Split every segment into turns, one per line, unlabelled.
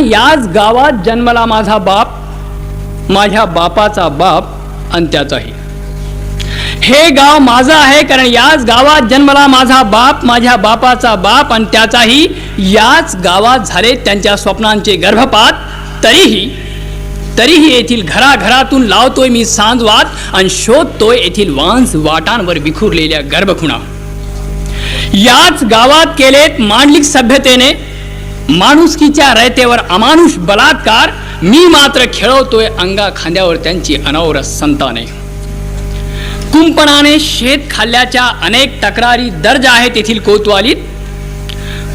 याच गावात जन्मला माझा बाप, माझ्या बापाचा बाप आणि त्याचाही. हे गाव माझं आहे कारण याच गावात जन्मला माझा बाप, माझ्या बापाचा बाप आणि त्याचाही. याच गावात झाले त्यांच्या स्वप्नांचे गर्भपात. तरीही येथील घराघरातून लावतोय मी सांजवात आणि शोधतोय येथील वांस वाटांवर विखुरलेल्या गर्भखुणा. याच गावात केलेत मांडलिक सभ्यतेने माणुसकीच्या रयतेवर अमानुष बलात्कार. मी मात्र खेळवतोय अंगा खांद्यावर त्यांची अनावरस संताने. कुंपणाने शेत खाल्ल्याच्या अनेक तक्रारी दर्ज आहेत येथील कोतवालीत.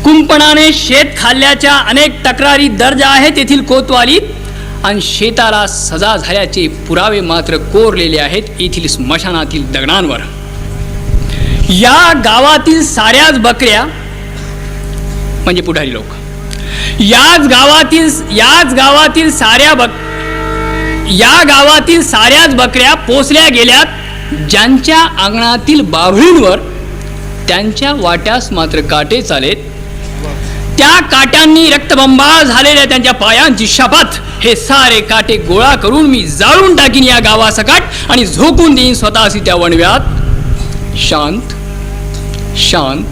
कुंपणाने शेत खाल्ल्याच्या अनेक तक्रारी दर्ज आहेत येथील कोतवालीत आणि शेताला सजा झाल्याचे पुरावे मात्र कोरलेले आहेत येथील स्मशानातील दगडांवर. या गावातील साऱ्याच बकऱ्या म्हणजे पुढारी लोक, याच गावातील साऱ्याच बकऱ्या पोसल्या गेल्यात ज्यांच्या अंगणातील बाभळींवर. त्यांच्या वाट्यास मात्र काटे चालेत. त्या काट्यांनी रक्तबंबाळ झालेल्या त्यांच्या पायांची शपथ. हे सारे काटे गोळा करून मी जाळून टाकीन या गावासकट आणि झोकून देईन स्वतःशी त्या वणव्यात. शांत शांत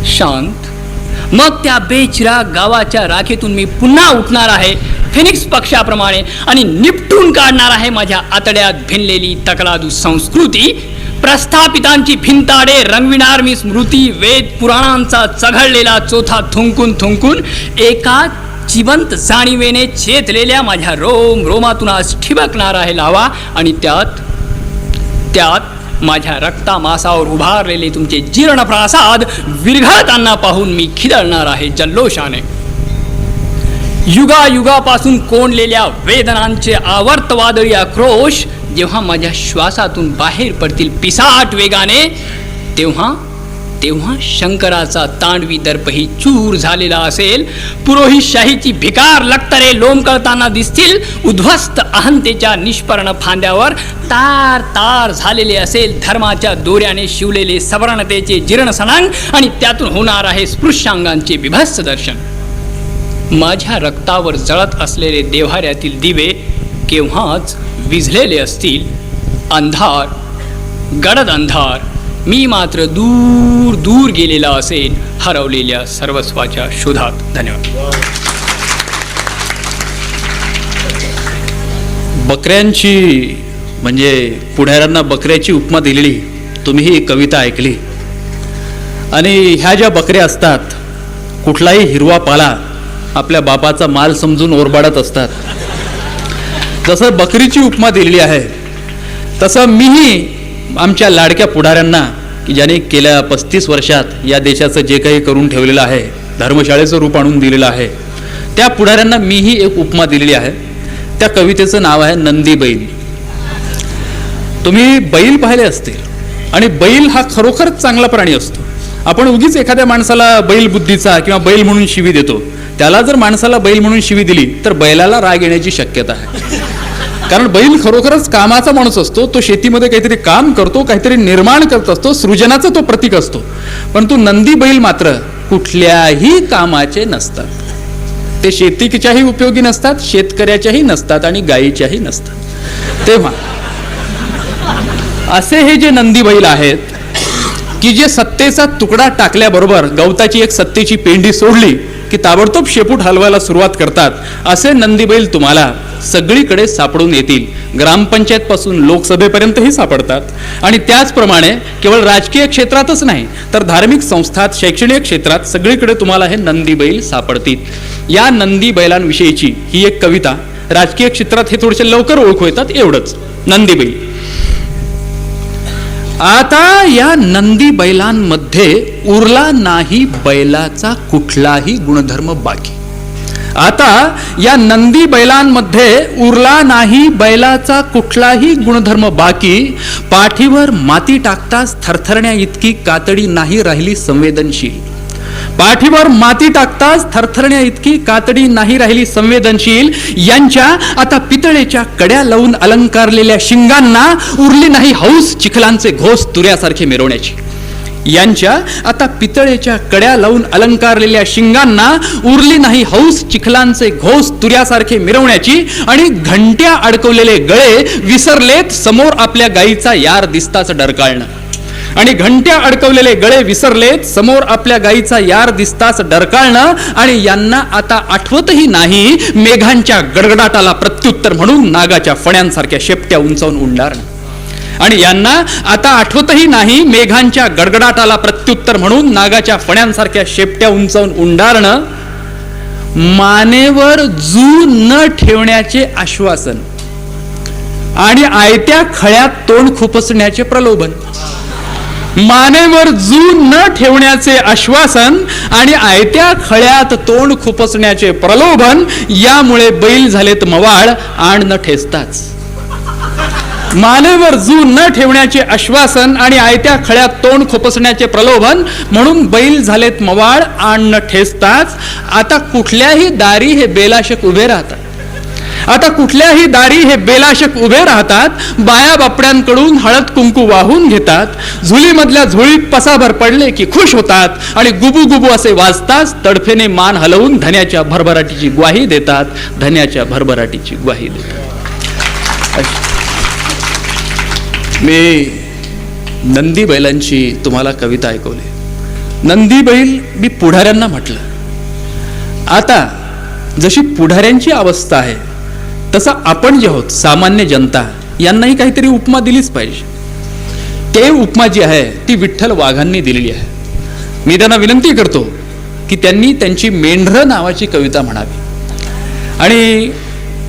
शांत. मग त्या बेचिराग गावाच्या राखेतून मी पुन्हा उठणार आहे फिनिक्स पक्षाप्रमाणे आणि निपटून काढणार आहे माझ्या आतड्यात भिनलेली तकलादू संस्कृती. प्रस्थापितांची भिंताडे रंगविणार मी स्मृती. वेद पुराणांचा चघळलेला चोथा थुंकून एका जिवंत जाणीवेने चेतलेल्या माझ्या रोमातून आज ठिबकणार आहे लावा आणि त्यात माझ्या रक्तामासावर उभारलेले तुमचे जीर्ण प्रासाद विरघळताना पाहून मी खिदळणार आहे जल्लोषाने. युगापासून कोंडलेल्या वेदनांचे आवर्त वादळी आक्रोश जेव्हा माझ्या श्वासातून बाहेर पडतील पिसाट वेगाने, तेव्हा शंकराचा तांडवी दर्पही चूर झालेला असेल. पुरोहितशाहीची भिकार लक्तरे लोंबकळताना दिसतील. उद्ध्वस्त अहंतेच्या निष्पर्ण फांद्यावर तार तार झालेले असेल धर्माच्या दोऱ्याने शिवलेले सवर्णतेचे जीर्ण सणांग आणि त्यातून होणार आहे स्पृश्यांगांचे बिभत्स दर्शन. माझ्या रक्तावर जळत असलेले देव्हाऱ्यातील दिवे केव्हाच विझलेले असतील. अंधार, गडद अंधार. मी मात्र दूर दूर गेलेला असेल हरवलेल्या सर्वस्वाच्या शोधात. धन्यवाद.
बकऱ्यांची म्हणजे पुढाऱ्यांना बकऱ्याची उपमा दिलेली तुम्ही ही कविता ऐकली. आणि ह्या ज्या बकऱ्या असतात कुठलाही हिरवा पाला आपल्या बापाचा माल समजून ओरबाडत असतात. जसं बकरीची उपमा दिलेली आहे तसं मीही आमच्या लाडक्या पुढाऱ्यांना की ज्याने गेल्या 35 वर्षात या देशाचं जे काही करून ठेवलेलं आहे, धर्मशाळेचं रूप आणून दिलेलं आहे, त्या पुढाऱ्यांना मीही एक उपमा दिलेली आहे. त्या कवितेचं नाव आहे नंदी बैल. तुम्ही बैल पाहिले असतील आणि बैल हा खरोखरच चांगला प्राणी असतो. आपण उगीच एखाद्या माणसाला बैल बुद्धीचा किंवा बैल म्हणून शिवी देतो. त्याला जर माणसाला बैल म्हणून शिवी दिली तर बैलाला राग येण्याची शक्यता आहे. कारण बैल खरोखरच कामाचा माणूस असतो. तो शेतीमध्ये काहीतरी काम करतो, काहीतरी निर्माण करत असतो, सृजनाचा तो प्रतीक असतो. परंतु नंदी बैल मात्र कुठल्याही कामाचे नसतात. ते शेतीच्याही उपयोगी नसतात, शेतकऱ्याच्याही नसतात आणि गायीच्याही नसतात. तेव्हा असे हे जे नंदी बैल आहेत की जे सत्तेचा तुकडा टाकल्याबरोबर गवताची एक सत्तेची पेंडी सोडली की ताबडतोब शेपूट हलवायला सुरुवात करतात. असे नंदी बैल तुम्हाला सगळीकडे सापडून येतील. ग्रामपंचायत पासून लोकसभेपर्यंतही सापडतात. आणि त्याचप्रमाणे केवळ राजकीय क्षेत्रातच नाही तर धार्मिक संस्थात, शैक्षणिक क्षेत्रात सगळीकडे तुम्हाला हे नंदी बैल सापडतील. या नंदी बैलांविषयीची ही एक कविता. राजकीय क्षेत्रात हे थोडेसे लवकर ओळखू येतात एवढंच. नंदी बैल. आता या नंदी बैलांमध्ये उरला नाही बैलाचा कुठलाही गुणधर्म बाकी. आता या नंदी बैलांमध्ये उरला नाही बैलाचा कुठलाही गुणधर्म बाकी. पाठीवर माती टाकताच थरथरण्या इतकी कातडी नाही राहिली संवेदनशील. पाठीवर माती टाकताच थरथरण्या इतकी कातडी नाही राहिली संवेदनशील. यांच्या आता पितळेच्या कड्या लावून अलंकारलेल्या शिंगांना उरली नाही हौस चिखलांचे घोस तुऱ्यासारखे मिरवण्याची. यांच्या आता पितळेच्या कड्या लावून अलंकारलेल्या शिंगांना उरली नाही हौस चिखलांचे घोस तुऱ्यासारखे मिरवण्याची, आणि घंट्या अडकवलेले गळे विसरलेत समोर आपल्या गाईचा यार दिसताच डरकाळणं. आणि घंट्या अडकवलेले गळे विसरलेत समोर आपल्या गाईचा यार दिसताच डरकाळणं. आणि यांना आता आठवतही नाही मेघांच्या गडगडाटाला प्रत्युत्तर म्हणून नागाच्या फण्यांसारख्या शेपट्या उंचावून उंडारणं. आणि यांना आता आठवतही नाही मेघांच्या गडगडाटाला प्रत्युत्तर म्हणून नागाच्या फण्यांसारख्या शेपट्या उंचावून उंडारणं. मानेवर जू न ठेवण्याचे आश्वासन आणि आयत्या खळ्यात तोंड खुपसण्याचे प्रलोभन. मानेवर जू न ठेवण्याचे आश्वासन आणि आयत्या खळ्यात तोंड खुपसण्याचे प्रलोभन, यामुळे बैल झालेत मवाळ आण न ठेचताच. मानेवर जू न ठेवण्याचे आश्वासन आणि आयत्या खळ्यात तोंड खुपसण्याचे प्रलोभन म्हणून बैल झालेत मवाळ आण न ठेचताच. आता कुठल्याही दारी हे बेलाशक उभे राहतात. आता कुठल्याही दारी हे बेलाशक उभे राहतात. बाया बापड्यांकडून हळद कुंकू वाहून घेतात. झुलीमधल्या झोळीत पसाभर पडले की खुश होतात आणि गुबू गुबू असे वाजताच तडफेने मान हलवून धन्याच्या भरभराटीची ग्वाही देतात. धन्याच्या भरभराटीची ग्वाही देतात. मी नंदी बैलांची तुम्हाला कविता ऐकवली. नंदी बैल मी पुढाऱ्यांना म्हटलं. आता जशी पुढाऱ्यांची अवस्था आहे तसं आपण जे आहोत सामान्य जनता यांनाही काहीतरी उपमा दिलीच पाहिजे. ते उपमा जी आहे ती विठ्ठल वाघांनी दिलेली आहे. मी त्यांना विनंती करतो की त्यांनी त्यांची मेंढरं नावाची कविता म्हणावी. आणि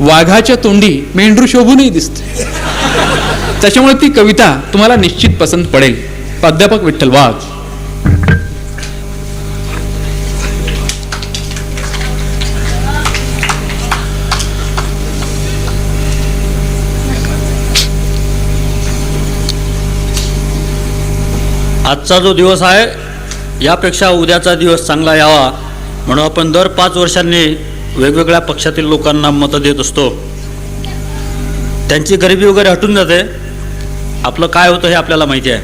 वाघाच्या तोंडी मेंढरू शोभूनही दिसते, त्याच्यामुळे ती कविता तुम्हाला निश्चित पसंत पडेल. प्राध्यापक विठ्ठल वाघ.
आजचा जो दिवस आहे यापेक्षा उद्याचा दिवस चांगला यावा म्हणून आपण दर 5 वर्षांनी वेगवेगळ्या पक्षातील लोकांना मतं देत असतो. त्यांची गरिबी वगैरे हटून जाते. आपलं काय होतं हे आपल्याला माहिती आहे.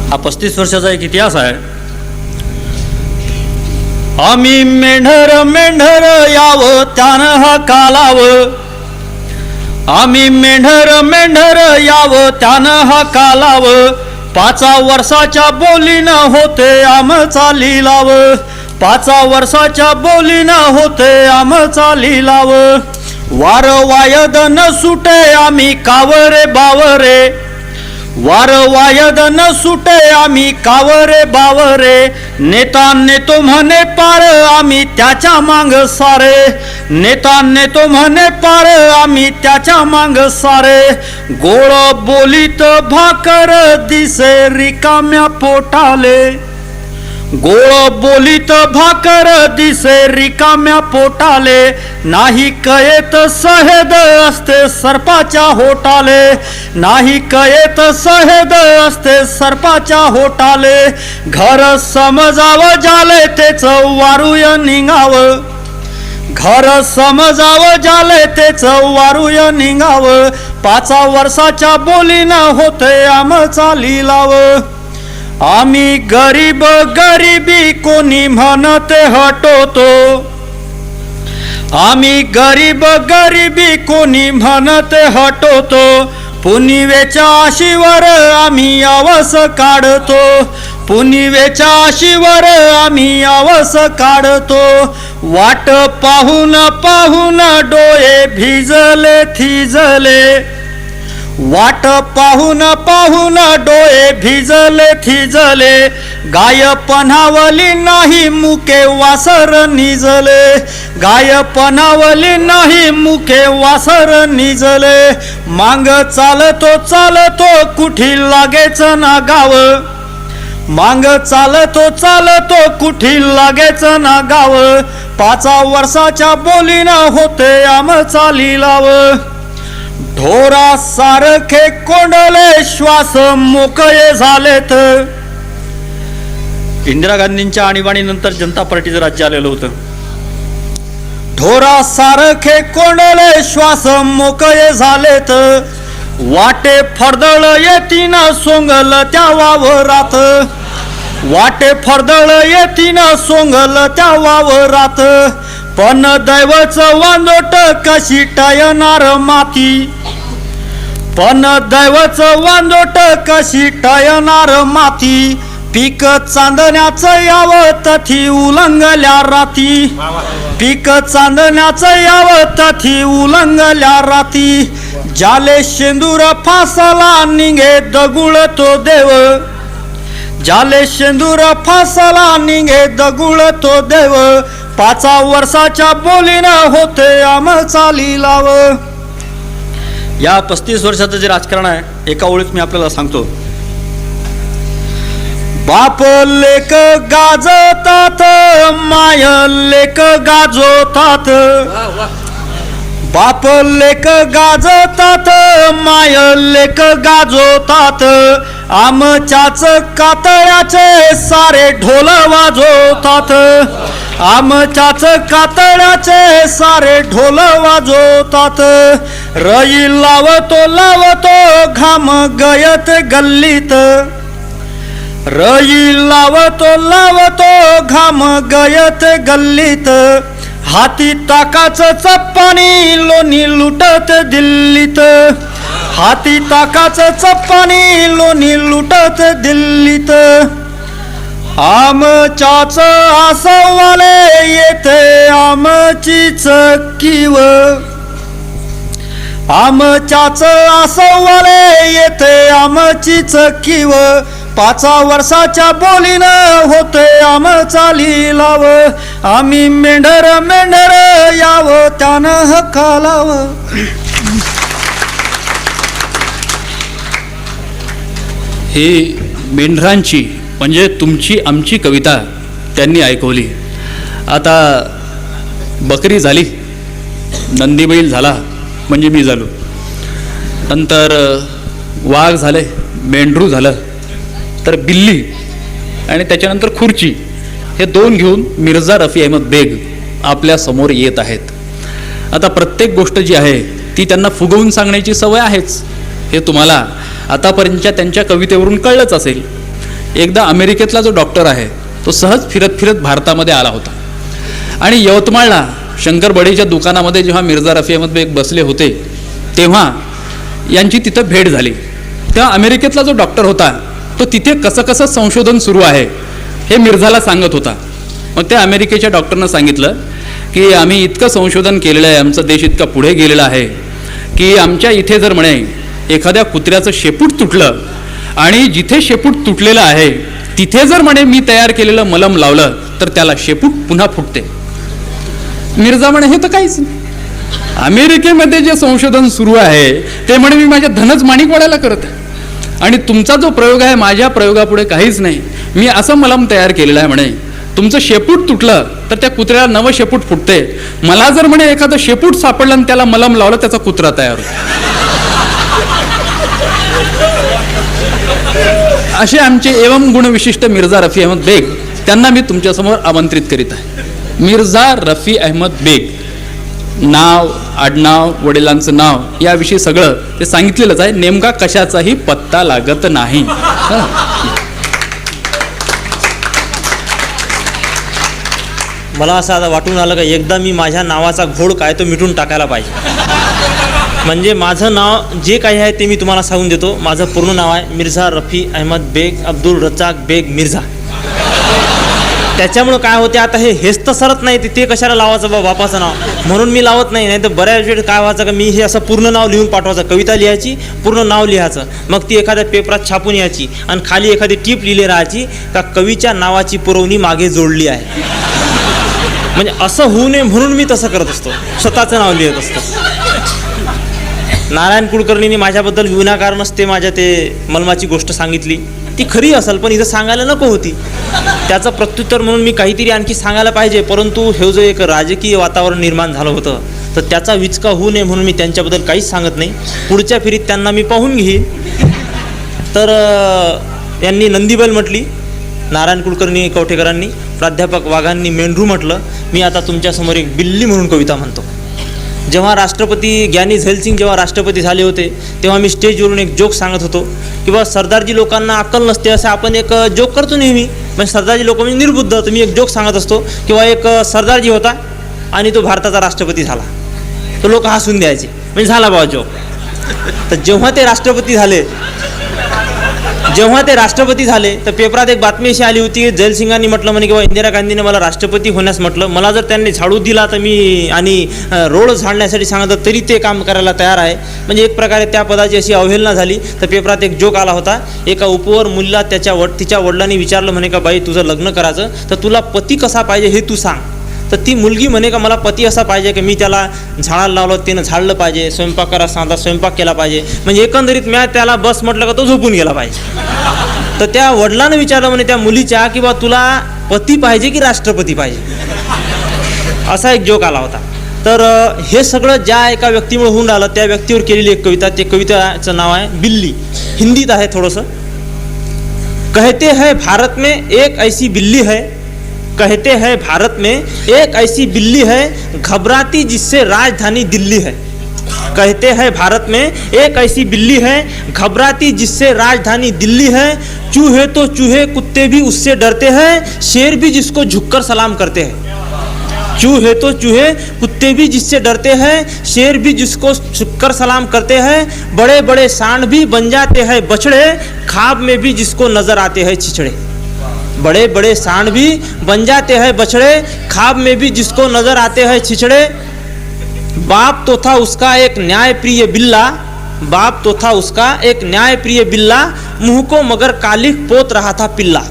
हा 35 वर्षाचा एक इतिहास आहे. आम्ही मेंढर मेंढर यावं त्यानं हा कालावं. आम्ही मेंढर मेंढर यावं त्यानं हा कालावं. 5 वर्षाच्या बोलीनं होते आमचा लिलाव. 5 वर्षाच्या बोलीनं होते आमचा लिलाव. वार वायद न सुटे आम्ही कावरे बावरे. वार वायद न सुटे आम्ही कावरे बावरे. नेता नेतो म्हणे पार आम्ही त्याच्या मांग सारे. नेता नेतो म्हणे पार आम्ही त्याच्या मांग सारे. गोळ बोलीत भाकर दिसे रिकाम्या पोटाले. गोळ बोलीत भाकर दिसे रिकाम्या पोटाले. नाही कयेत सहेद असते सर्पाच्या होटाले. नाही कयेत सहेद असते सर्पाच्या होटाले. घर समजावं जाले तेच वारुय निघाव. घर समजावं जाले तेच वारुय निघाव. 5 वर्षाच्या बोलीनं होते आमचा लिलाव. आम्ही गरीब गरिबी कोणी म्हणते हटवतो. आम्ही गरीब गरिबी कोणी म्हणते हटवतो. पुनिवेच्या आशीवर आम्ही आवस काढतो. पुनिवेच्या आशीवर आम्ही आवस काढतो. वाट पाहून पाहून डोळे भिजले थिजले. वाट पाहून पाहून डोळे भिजले थिजले. गाय पन्हावली नाही मुके वासर निजले. गाय पन्हावली नाही मुके वासर निजले. मांग चालतो चालतो कुठी लागेच ना गाव. मांग चालतो चालतो कुठी लागेच ना गाव. 5 वर्षाच्या बोलीनं होते आमचा लिलाव. ढोरा सारखे कोंडले श्वास मोकळे झालेत. इंदिरा गांधींच्या आणीबाणीनंतर जनता पार्टीचं राज्य आलेलं होतं. ढोरा सारखे कोंडले श्वास मोकळे झालेत. वाटे फडदळ येतीन सोंगल त्या वावरात, वाटे फडदळ येतीन सोंगल त्या वावरात, पण दैवचं वांजोट कशी टायणार माती, पण दैवचं वांजोट कशी टायणार माती, पीक चांदण्याचं यावं तथी उलंगल्या राती, पीक चांदण्याचं यावं तथी उलंगल्या राती, जाले शेंदूर फासला निघे दगुळ तो देव, जाले शेंदूर फासला निघे दगुळ तो देव, 5 वर्षाच्या बोलीनं होते आम चाली लाव. या 35 वर्षाचं जे राजकारण आहे एका ओळीत मी आपल्याला सांगतो. बाप लेक गाजतात, माय लेक गाजवतात, बाप लेक गाजतात, माय लेक गाजवतात, आमच्याच कातळ्याचे सारे ढोल वाजवतात, आमच्याच कातळ्याचे सारे ढोल वाजवतात, रई लावतो लावतो घाम गयत गल्लीत, रई लावतो लावतो घाम गयत गल्लीत, हाती ताकाचं चप्पानी लोणी लुटत दिल्लीत, हाती ताकाचं चप्पानी लोणी लुटत दिल्लीत, आमच्याच आसवाले येते आमचीच किव, आमच्याच आसवाले येते आमचीच किव, 5 वर्षाच्या बोलीनं होते आम चाली लाव, आम्ही मेंढर मेंढर यावं त्यानं हकालाव.
ही मेंढरांची म्हणजे तुमची आमची कविता त्यांनी ऐकवली. आता बकरी झाली, नंदीबैल झाला म्हणजे मी झालो, नंतर वाघ झाले, मेंढरू झालं, तर बिल्ली आणि त्याच्यानंतर खुर्ची, हे 2 घेऊन मिर्झा रफी अहमद बेग आपल्या समोर येत आहेत. आता प्रत्येक गोष्ट जी आहे ती त्यांना फुगवून सांगण्याची सवय आहेच, हे तुम्हाला आतापर्यंतच्या त्यांच्या कवितेवरून कळलंच असेल. एकदा अमेरिकेतला जो डॉक्टर आहे तो सहज फिरत फिरत भारतामध्ये आला होता आणि यवतमाळला शंकर बडीच्या दुकानामध्ये जेव्हा मिर्झा रफी अहमद बेग बसले होते तेव्हा यांची तिथं भेट झाली. तेव्हा अमेरिकेतला जो डॉक्टर होता तो तिथे कसं कसं संशोधन सुरू आहे हे मिर्झाला सांगत होता. मग त्या अमेरिकेच्या डॉक्टरनं सांगितलं की आम्ही इतकं संशोधन केलेलं आहे, आमचा देश इतका पुढे गेलेला आहे की आमच्या इथे जर म्हणे एखाद्या कुत्र्याचं शेपूट तुटलं आणि जिथे शेपूट तुटलेलं आहे तिथे जर म्हणे मी तयार केलेलं मलम लावलं तर त्याला शेपूट पुन्हा फुटते. मिर्झा म्हणे हे तर काहीच नाही, अमेरिकेमध्ये जे संशोधन सुरू आहे ते म्हणे मी माझ्या धनच माणिकवाड्याला करत आहे आणि तुमचा जो प्रयोग आहे माझ्या प्रयोगापुढे काहीच नाही. मी असं मलम तयार केलेलं आहे म्हणे, तुमचं शेपूट तुटलं तर त्या कुत्र्याला नवं शेपूट फुटते, मला जर म्हणे एखादं शेपूट सापडलं आणि त्याला मलम लावलं त्याचा कुत्रा तयार होतो. असे आमचे एवम गुणविशिष्ट मिर्झा रफी अहमद बेग, त्यांना मी तुमच्यासमोर आमंत्रित करीत आहे. मिर्झा रफी अहमद बेग, नाव, आडनाव, वडिलांचं नाव याविषयी सगळं ते सांगितलेलंच आहे, नेमका कशाचाही पत्ता लागत नाही.
मला असं आता वाटून आलं का एकदा मी माझ्या नावाचा घोड काय तो मिटून टाकायला पाहिजे. म्हणजे माझं नाव जे काही आहे ते मी तुम्हाला सांगून देतो. माझं पूर्ण नाव आहे मिर्झा रफी अहमद बेग अब्दुल रज्जाक बेग मिर्झा. त्याच्यामुळं काय होते आता हेच तर सरत नाही, ते कशाला लावायचं बापाचं नाव, म्हणून मी लावत नाही. नाही तर बऱ्याच वेळ काय व्हायचं का मी हे असं पूर्ण नाव लिहून पाठवायचं, कविता लिहायची, पूर्ण नाव लिहायचं, मग ती एखाद्या पेपरात छापून यायची आणि खाली एखादी टीप लिहिली राहायची का कवीच्या नावाची पुरवणी मागे जोडली आहे. म्हणजे असं होऊ नये म्हणून मी तसं करत असतो, स्वतःचं नाव लिहित असतो. नारायण कुलकर्णींनी माझ्याबद्दल विनाकारण नसते माझ्या ते मलमाची गोष्ट सांगितली, ती खरी असेल पण इथं सांगायला नको होती. त्याचं प्रत्युत्तर म्हणून मी काहीतरी आणखी सांगायला पाहिजे, परंतु हे जो एक राजकीय वातावरण निर्माण झालं होतं तर त्याचा विचका होऊ नये म्हणून मी त्यांच्याबद्दल काहीच सांगत नाही. पुढच्या फेरीत त्यांना मी पाहून घेईन. तर यांनी नंदीबैल म्हटली, नारायण कुलकर्णी कवठेकरांनी, प्राध्यापक वाघांनी मेंढरू म्हटलं, मी आता तुमच्यासमोर एक बिल्ली म्हणून कविता म्हणतो. जेव्हा राष्ट्रपती ज्ञानी झैलसिंग जेव्हा राष्ट्रपती झाले होते तेव्हा मी स्टेजवरून एक जोक सांगत होतो की बा सरदारजी लोकांना अक्कल नसते असं आपण एक जोक करतो नेहमी. पण सरदारजी लोक म्हणजे निर्बुद्ध. तर मी एक जोक सांगत असतो किंवा एक सरदारजी होता आणि तो भारताचा राष्ट्रपती झाला. तो लोक हसून द्यायचे म्हणजे झाला बाबा जोक. तर जेव्हा ते राष्ट्रपती झाले तर पेपरात एक बातमी अशी आली होती की झैलसिंगांनी म्हटलं म्हणे किंवा इंदिरा गांधीने मला राष्ट्रपती होण्यास म्हटलं. मला जर त्यांनी झाडू दिला तर मी आणि रोड झाडण्यासाठी सांगितलं तरी ते काम करायला तयार आहे. म्हणजे एक प्रकारे त्या पदाची अशी अवहेलना झाली. तर पेपरात एक जोक आला होता. एका उपवर मुलीला तिच्या वडिलांनी विचारलं म्हणे का बाई तुझं लग्न करायचं तर तुला पती कसा पाहिजे हे तू सांग. तर ती मुलगी म्हणे का मला पती असा पाहिजे की मी त्याला झाडाला लावलं त्यानं झाडलं पाहिजे, स्वयंपाक करा सांगता स्वयंपाक केला पाहिजे, म्हणजे एकंदरीत मी त्याला बस म्हटलं का तो झोपून गेला पाहिजे. तर त्या वडिलांना विचारलं म्हणे त्या मुलीच्या की बा तुला पती पाहिजे की राष्ट्रपती पाहिजे, असा एक जोक आला होता. तर हे सगळं ज्या एका व्यक्तीमुळे होऊन राहिलं त्या व्यक्तीवर केलेली एक कविता. ते कविताचं नाव आहे बिल्ली. हिंदीत आहे थोडंसं. कहते हैं भारत में एक ऐसी बिल्ली है, कहते हैं भारत में एक ऐसी बिल्ली है घबराती जिससे राजधानी दिल्ली है. कहते हैं भारत में एक ऐसी बिल्ली है घबराती जिससे राजधानी दिल्ली है. चूहे तो चूहे कुत्ते भी उससे डरते हैं, शेर भी जिसको झुककर सलाम करते हैं. चूहे तो चूहे कुत्ते भी जिससे डरते हैं, शेर भी जिसको झुककर सलाम करते हैं. बड़े बड़े सांड भी बन जाते हैं बछड़े, ख्वाब में भी जिसको नजर आते हैं छिछड़े. बड़े बड़े सांड भी बन जाते हैं बछड़े, ख्वाब में भी जिसको नजर आते हैं छिछड़े. बाप तो था उसका एक न्यायप्रिय बिल्ला, बाप तो था उसका एक न्यायप्रिय बिल्ला, मुंह को मगर कालिख पोत रहा था पिल्ला.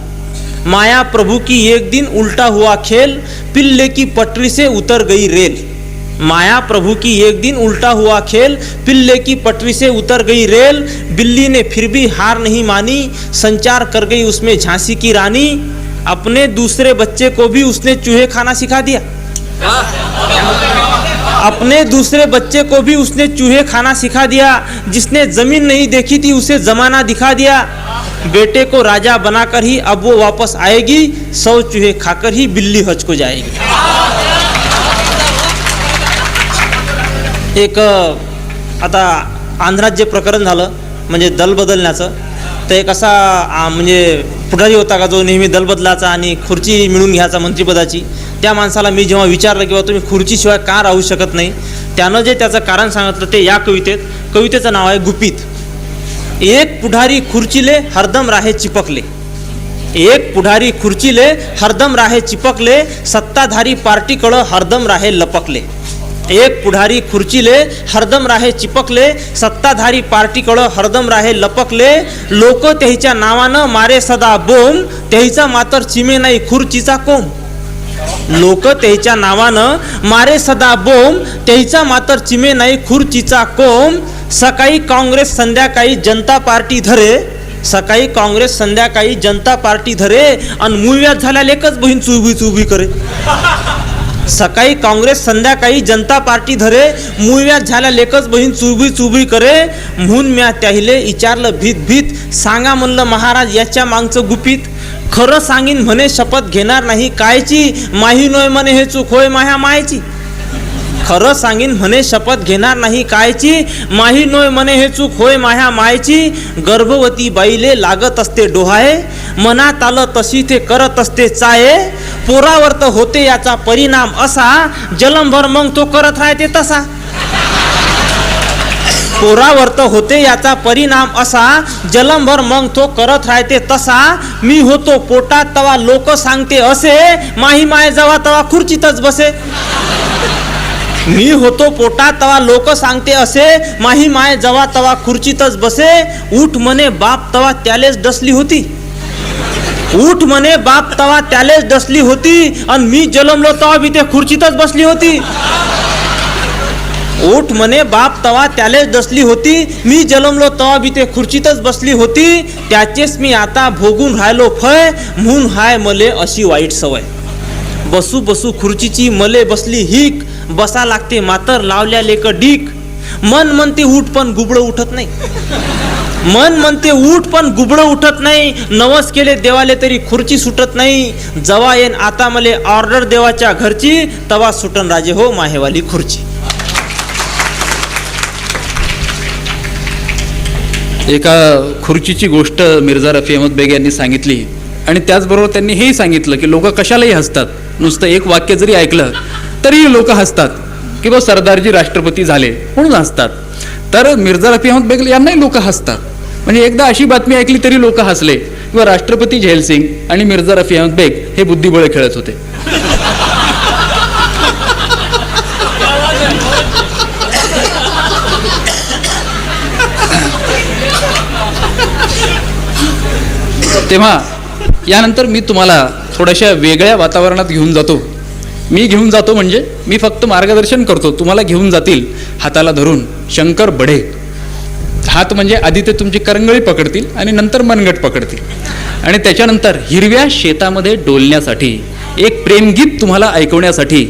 माया प्रभु की एक दिन उल्टा हुआ खेल, पिल्ले की पटरी से उतर गई रेल. माया प्रभु की एक दिन उल्टा हुआ खेल, पिल्ले की पटरी से उतर गई रेल. बिल्ली ने फिर भी हार नहीं मानी, संचार कर गई उसमें झांसी की रानी. अपने दूसरे बच्चे को भी उसने चूहे खाना सिखा दिया, अपने दूसरे बच्चे को भी उसने चूहे खाना सिखा दिया. जिसने जमीन नहीं देखी थी उसे जमाना दिखा दिया. बेटे को राजा बनाकर ही अब वो वापस आएगी, 100 चूहे खाकर ही बिल्ली हज को जाएगी. एक आता आंध्रात जे प्रकरण झालं म्हणजे दल बदलण्याचं, तर एक असा म्हणजे पुढारी होता का जो नेहमी दल बदलाचा आणि खुर्ची मिळून घ्यायचा मंत्रिपदाची. त्या माणसाला मी जेव्हा विचारलं की तुम्ही खुर्चीशिवाय का राहू शकत नाही, त्यानं जे त्याचं कारण सांगितलं ते या कवितेचं नाव आहे गुपित. एक पुढारी खुर्चीले हरदम राहे चिपकले, एक पुढारी खुर्चीले हरदम राहे चिपकले, सत्ताधारी पार्टीकडं हरदम राहे लपकले. एक पुढारी खुर्चीले हरदम राहे चिपकले, सत्ताधारी पार्टीकडं हरदम राहे लपकले. लोक त्याच्या नावानं मारे सदा बोंब, त्याचा मात्र चिमे नाही खुर्चीचा कोंब. लोक त्याच्या नावानं मारे सदा बोंब, त्याचा मात्र चिमे नाही खुर्चीचा कोंब. सकाळी काँग्रेस संध्याकाळी जनता पार्टी धरे, सकाळी काँग्रेस संध्याकाळी जनता पार्टी धरे, आणि मूव्यात झाल्या लेकच बहीण चुबी करे. सकाळी काँग्रेस संध्याकाळी जनता पार्टी धरे, मूव्यात झाल्या लेकच बहीण चुबी करे. म्हणून म्या त्याहिले विचारलं भीत भीत, सांगा म्हणलं महाराज याच्या मागचं गुपित. खरं सांगीन म्हणे शपथ घेणार नाही कायची, माही नोय म्हणे हे चूक होय माह्या मायची. खरं सांगीन म्हणे शपथ घेणार नाही कायची, माही नोय म्हणे हे चूक होय माह्या मायची. गर्भवती बाईले लागत असते डोहाळे, मनात आलं तशी ते करत असते चाये. पोरावर तर होते याचा परिणाम असा, जलमभर मग तो करत राहते तसा. पोरावर तर होते याचा परिणाम असा, जलमभर मग तो करत राहते तसा. मी होतो पोटात तवा लोक सांगते असे, माही माय जवा तवा खुर्चीतच बसे. मी होतो पोटात तवा लोक सांगते असे, माही माय जवा तवा खुर्चीतच बसे. उठ म्हणे बाप तवा त्यालेच डसली होती, उठ म्हणे बाप तवा त्यालेच डसली होती, आणि मी जलमलो तवा बी ते खुर्चीतच बसली होती. उठ म्हणे बाप तवा त्यालेच डसली होती, मी जलमलो तवा बी ते खुर्चीतच बसली होती. त्याचेच मी आता भोगून राहिलो फळ, म्हणून हाय मले अशी वाईट सवय. बसू बसू खुर्चीची मले बसली हिक, बसा लागते मातर लावल्या लेक डीक. मन म्हणते उठ पण गुबडं उठत नाही, मन म्हणते उठ पण गुबडं उठत नाही. नवस केले देवाले तरी खुर्ची सुटत नाही. जवा येन आता मले ऑर्डर देवाच्या घरची, तवा सुटन राजे हो माहेवाली खुर्ची.
एका खुर्चीची गोष्ट मिर्झा रफी अहमद बेग यांनी सांगितली आणि त्याचबरोबर त्यांनी हेही सांगितलं की लोक कशालाही हसतात. नुसतं एक वाक्य जरी ऐकलं तरी लोक हसतात की बा सरदारजी राष्ट्रपती झाले म्हणून हसतात. तर मिर्झा रफी अहमद बेग यांनाही लोक हसतात. म्हणजे एकदा अशी बातमी ऐकली तरी लोक हसले किंवा राष्ट्रपती झैल सिंग आणि मिर्झा रफी अहमद बेग हे बुद्धिबळ खेळत होते. तेव्हा यानंतर मी तुम्हाला थोड्याशा वेगळ्या वातावरणात घेऊन जातो. मी घेऊन जातो म्हणजे मी फक्त मार्गदर्शन करतो, तुम्हाला घेऊन जातील हाताला धरून शंकर बढे. हात म्हणजे आधी ते तुमची करंगळी पकडतील आणि नंतर मनगट पकडतील आणि त्याच्यानंतर हिरव्या शेतामध्ये डोलण्यासाठी एक प्रेमगीत तुम्हाला ऐकवण्यासाठी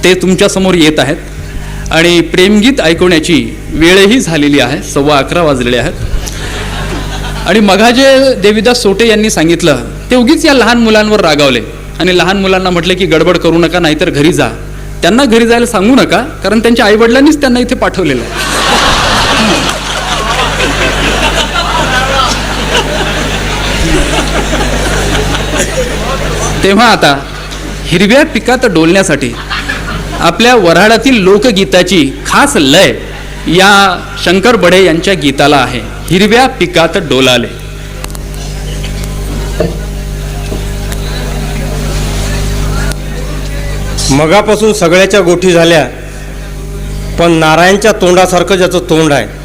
ते तुमच्यासमोर येत आहेत. आणि प्रेमगीत ऐकवण्याची वेळही झालेली आहे, 11:15 वाजलेले आहेत. आणि मघा जे देवीदास सोटे यांनी सांगितलं ते उगीच या लहान मुलांवर रागावले आणि लहान मुलांना म्हटले की गडबड करू नका, नाहीतर घरी जा. त्यांना घरी जायला सांगू नका, कारण त्यांच्या आईवडिलांनीच त्यांना इथे पाठवलेलं आहे. तेव्हा आता हिरव्या पिकात डोलण्यासाठी आपल्या वऱ्हाडातील लोकगीताची खास लय या शंकर बढे यांच्या गीताला आहे, हिरव्या पिकात डोलाले.
मगापासून सगळ्याच्या गोठी झाल्या, पण नारायणच्या तोंडासारखं ज्याचं तोंड आहे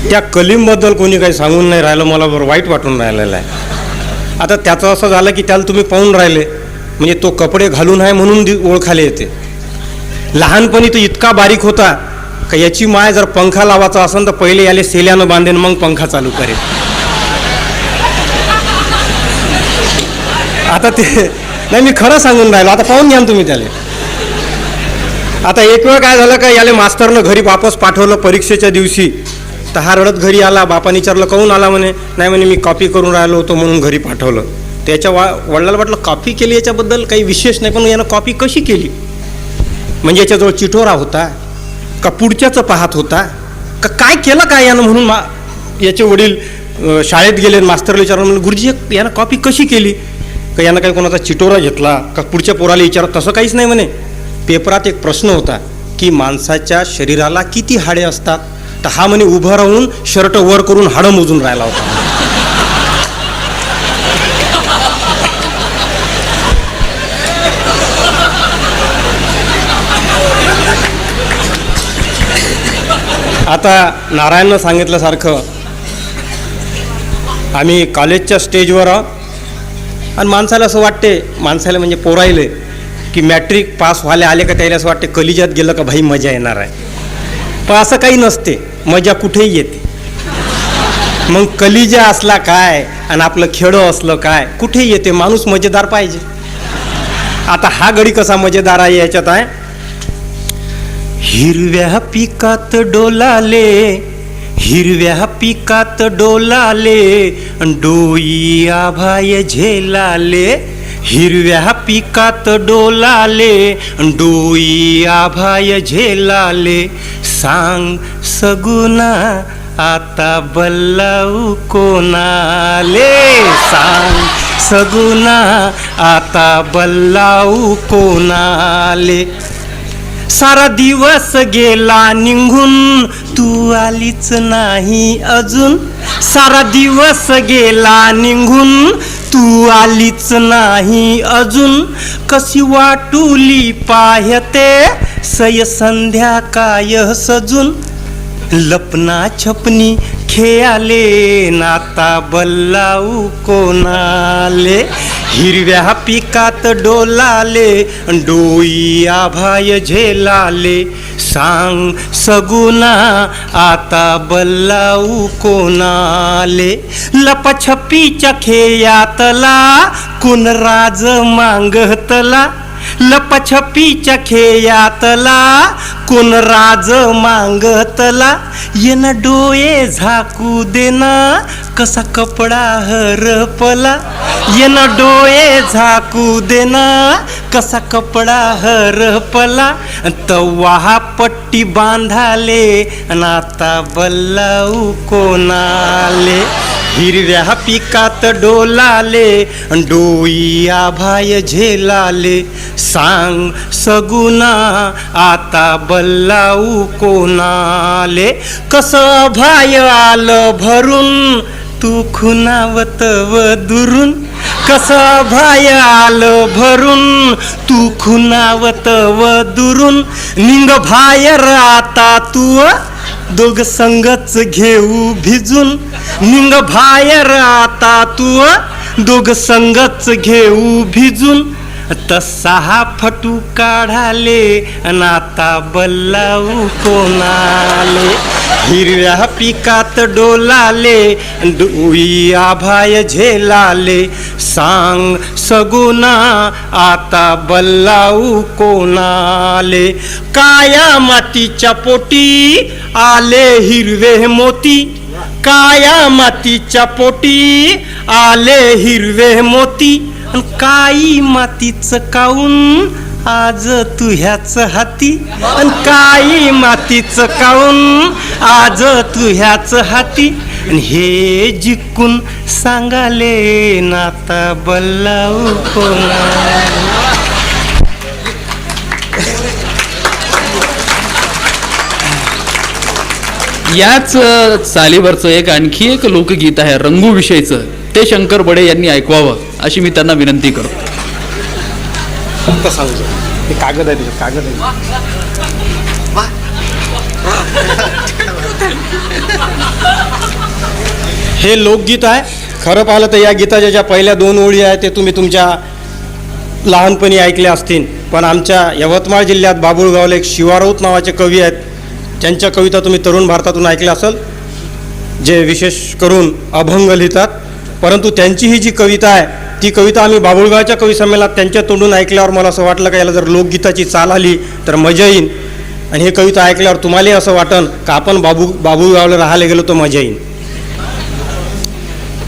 त्या कलीमबद्दल कोणी काही सांगून नाही राहिलं. मला बरं वाईट वाटून राहिलेलं आहे. आता त्याचं असं झालं की त्याला तुम्ही पाहून राहिले म्हणजे तो कपडे घालून आहे म्हणून ओळखाले येते. लहानपणी तो इतका बारीक होता का याची माय जर पंखा लावायचा असेल तर पहिले याले सेल्यानं बांधेन मग पंखा चालू करेल. आता ते नाही, मी खरं सांगून राहिलो. आता पाहून घ्या तुम्ही त्याला. आता एक वेळ काय झालं का याले मास्तरनं घरी वापस पाठवलं परीक्षेच्या दिवशी. तर हा रडत घरी आला. बापाने विचारलं काहून आला, म्हणे नाही म्हणे मी कॉपी करून राहिलो होतो म्हणून घरी पाठवलं. त्याच्या वडिलाला वाटलं कॉपी केली याच्याबद्दल काही विशेष नाही, पण यानं कॉपी कशी केली म्हणजे याच्याजवळ चिठोरा होता का पुढच्याचं पाहत होता का काय केलं काय यानं म्हणून याचे वडील शाळेत गेले. मास्तरला विचारलं म्हणजे गुरुजी यानं कॉपी कशी केली का यानं काही कोणाचा चिटोरा घेतला का पुढच्या पोराला विचारत. तसं काहीच नाही म्हणे. पेपरात एक प्रश्न होता की माणसाच्या शरीराला किती हाडे असतात, तर हा म्हणे उभं राहून शर्ट वर करून हाडं मोजून राहिला होता. आता नारायणनं सांगितल्यासारखं आम्ही कॉलेजच्या स्टेजवर आहोत आणि माणसाला असं वाटते, माणसाला म्हणजे पोरायले की मॅट्रिक पास व्हायला आले का त्याला असं वाटते कलिजात गेलं का भाई मजा येणार आहे. पण असं काही नसते, मजा कुठेही येते. मग कलिजा असला काय आणि आपलं खेळं असलं काय कुठेही येते. माणूस मजेदार पाहिजे. आता हा गडी कसा मजेदार आहे याच्यात आहे. हिरव्या पिकात डोलाले, हिरव्या पिकात डोलाले, डोई आभाय झेलाले. हिरव्या पिकात डोलाले, डोई आभाय झेलाले. सांग सगुना आता बल्लाऊ कोणाले. सांग सगुना आता बल्लाऊ कोणाले. सारा दिवस गेला निघून तू आलीच नाही अजून. सारा दिवस गेला निघून तू आलीच नाही अजून. कशी वाटुली पाहते सय संध्याकाय सजून. लपना छपनी खेळाले नाता बल्लाऊ कोणाले. हिरव्या पिकात डोलाले, डोई आभाय झेलाले. सांग सगुना आता बल्लाऊ कोणाले. लपछपीच्या खेळातला कुण राज मागतला. लपाछपीच्या खेळातला कोण राज मांगतला येन डोळे झाकू देना कसा कपडा हरपला येन डोळे झाकू देना कसा कपडा हरपला तव्हा पट्टी बांधाले अन आता बल्लाऊ कोणाले हिरव्या पिकात डोलाले डोई आभाय झेलाले सांग सगुना आता बल्लाऊ कोणाले कसं भाय आलं भरून तू खुनावत व दुरून कसं भाय आलं भरून तू खुनावत व दुरून निंग बाहेर आता तू दोघ संगच घेऊ भिजून निंग बाहेर आता तू दोघ संगच घेऊ भिजून तसा फटू काढाले अन आता बल्लाऊ कोणाले हिरव्या पिकात डोलाले डोई आभाय झेलाले सांग सगुना आता बल्लाऊ कोणाले काया मातीच्या पोटी आले हिरवे मोती काया मातीच्या पोटी आले हिरवे मोती काई मातीचं काऊन आज तू ह्याच हाती अन काई मातीचं काऊन आज तू ह्याच हाती आणि हे जिंकून सांगाले नाता बल्लाऊ कोणा.
याच चालीवरचं एक आणखी एक लोकगीत आहे रंगू विषयीचं, ते शंकर बडे यांनी ऐकवावं अशी मी त्यांना विनंती करतो.
फक्त सांगतो ते कागद आहे, कागद आहे. हे लोकगीत आहे. खरं पाहिलं तर या गीताच्या ज्या पहिल्या 2 ओळी आहेत ते तुम्ही तुमच्या लहानपणी ऐकल्या असतील, पण आमच्या यवतमाळ जिल्ह्यात बाबुळगावला एक शिवाराऊत नावाचे कवी आहेत, त्यांच्या कविता तुम्ही तरुण भारतातून ऐकल्या असेल, जे विशेष करून अभंग लिहितात. परंतु त्यांची ही जी कविता आहे ती कविता आम्ही बाबुळगावच्या कवी संमेलनात त्यांच्या तोंडून ऐकल्यावर मला असं वाटलं का याला जर लोकगीताची चाल आली तर मजा येईल. आणि हे कविता ऐकल्यावर तुम्हालाही असं वाटन का आपण बाबुळगावला राहायला गेलो तर मजा येईल,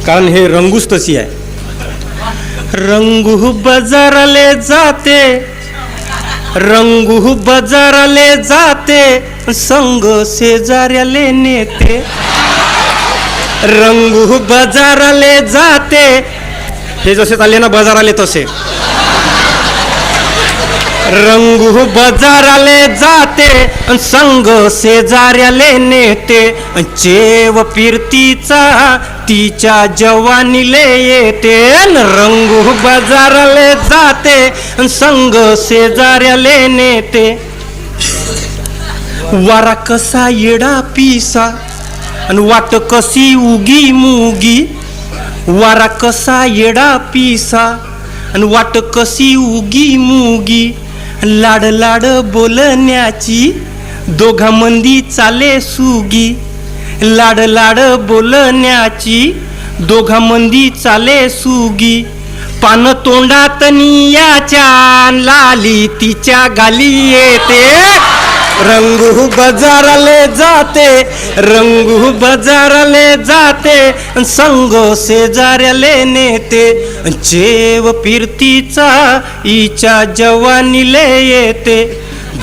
कारण हे रंगूच तशी आहे. रंगू बाजाराले जाते, रंगू बाजाराले जाते, संग शेजाऱ्याले नेते. रंगू बाजाराले जाते, हे जसे चालले ना बाजाराले तसे. रंगू बाजाराले जाते, संग शेजाऱ्याले नेते. चेव फिरतीचा तिच्या जवानीले येते. रंगू बाजाराले जाते, संग शेजाऱ्याले नेते. वारा कसा येडा पिसा आणि वाट कशी उगी मुगी. वारा कसा येडा पिसा आणि वाट कशी उगी मुगी. लाड लाड बोलण्याची दोघा मंदी चाले सुगी. लाड लाड बोलण्याची दोघा मंदी चाले सुगी. पान तोंडात नियाच्या लाली तिच्या गाली येते. रंगू बाजाराले जाते, रंगू बाजाराले जाते, संग शेजाऱ्याले नेते. चेव फिरतीचा हिच्या जवानीले येते.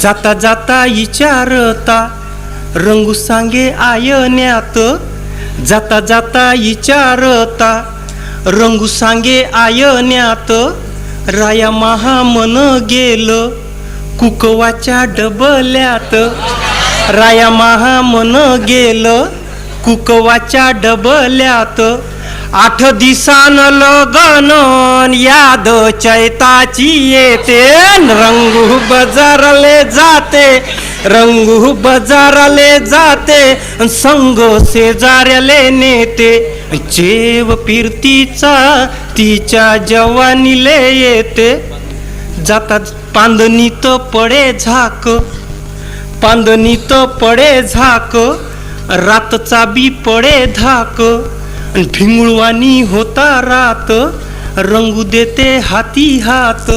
जाता जाता विचारता रंगू सांगे आयण्यात. जाता जाता विचारता रंगू सांगे आयण्यात. राया महा मन गेलं कुकवाच्या डबल्यात. राया महा मन गेलं कुकवाच्या डबल्यात. 8 दिसान लगन याद चैताची येते. रंगू बाजाराले जाते, रंगू बाजाराले जाते, संग शेजाऱ्याले नेते. चेव फिरतीचा तिच्या जवानीले येते. जाता पांदणीत पडे झाक, पांदणीत पडे झाक. रातचा बी पडे धाक, भिंगुळवाणी होता रात. रंगू देते हाती हात,